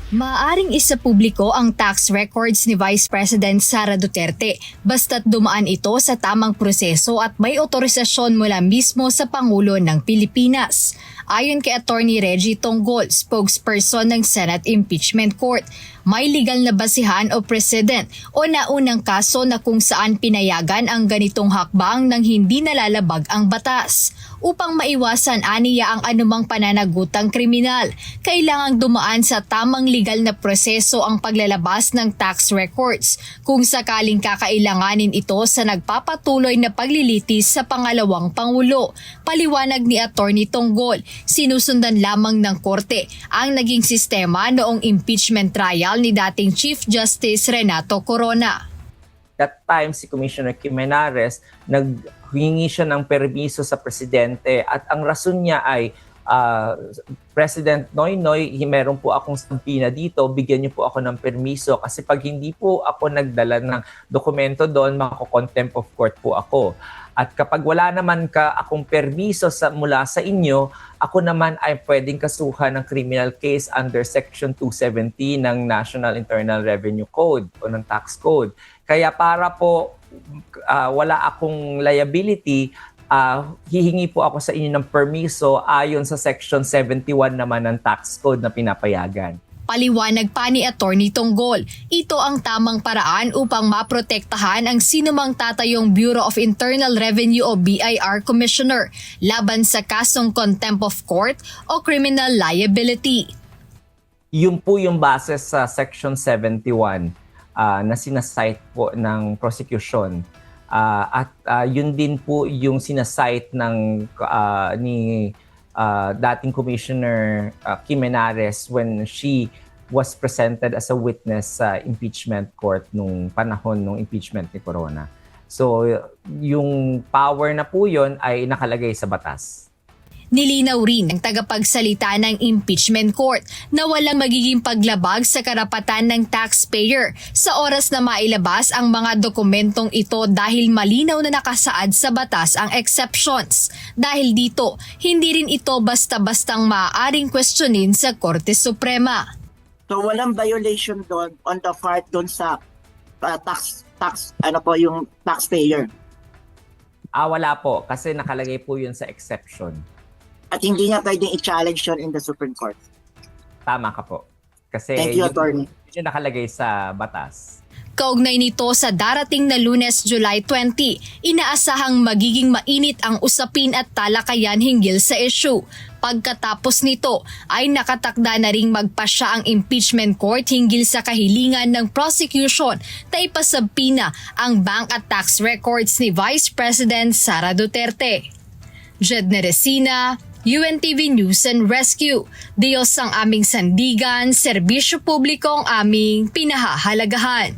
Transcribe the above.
Maaaring isapubliko ang tax records ni Vice President Sara Duterte basta't dumaan ito sa tamang proseso at may otorisasyon mula mismo sa Pangulo ng Pilipinas. Ayon kay Attorney Reggie Tonggol, spokesperson ng Senate Impeachment Court, may legal na basihan o precedent o naunang kaso na kung saan pinayagan ang ganitong hakbang nang hindi nalalabag ang batas. Upang maiwasan aniya ang anumang pananagutang kriminal, kailangang dumaan sa tamang legal na proseso ang paglalabas ng tax records kung sakaling kakailanganin ito sa nagpapatuloy na paglilitis sa pangalawang Pangulo. Paliwanag ni Attorney Tonggol, sinusundan lamang ng korte ang naging sistema noong impeachment trial ni dating Chief Justice Renato Corona. That time, si Commissioner Jimenarez, naghingi siya ng permiso sa presidente at ang rason niya ay, President Noynoy, meron po akong sampina dito, bigyan niyo po ako ng permiso kasi pag hindi po ako nagdala ng dokumento doon, mako-contempt of court po ako. At kapag wala naman akong permiso mula sa inyo, ako naman ay pwedeng kasuhan ng criminal case under Section 270 ng National Internal Revenue Code o ng Tax Code. Kaya para po wala akong liability, hihingi po ako sa inyo ng permiso ayon sa Section 71 naman ng Tax Code na pinapayagan. Paliwanag pa ni Attorney Tonggol, ito ang tamang paraan upang maprotektahan ang sinumang tatayong Bureau of Internal Revenue o BIR Commissioner laban sa kasong contempt of court o criminal liability. Yun po yung base sa Section 71 na sinasite po ng prosecution. At yun din po yung sinasite ni dating Commissioner Jimenarez when she was presented as a witness sa impeachment court nung panahon ng impeachment ni Corona. So yung power na po yun ay nakalagay sa batas. Nilinaw rin ng tagapagsalita ng impeachment court na walang magiging paglabag sa karapatan ng taxpayer sa oras na mailabas ang mga dokumentong ito dahil malinaw na nakasaad sa batas ang exceptions. Dahil dito, hindi rin ito basta-bastang maaaring questionin sa Korte Suprema. So walang violation doon on the part doon sa yung taxpayer. Wala po kasi nakalagay po yun sa exception. At hindi niya pwedeng i-challenge yun in the Supreme Court. Tama ka po. Kasi Thank you, Attorney. Yun nakalagay sa batas. Kaugnay nito sa darating na Lunes, July 20, inaasahang magiging mainit ang usapin at talakayan hinggil sa issue. Pagkatapos nito ay nakatakda na ring magpasya ang impeachment court hinggil sa kahilingan ng prosecution na ipasabpina ang bank at tax records ni Vice President Sara Duterte. Jedne Resina, UNTV News and Rescue. Diyos ang aming sandigan, serbisyo publiko ang aming pinahahalagahan.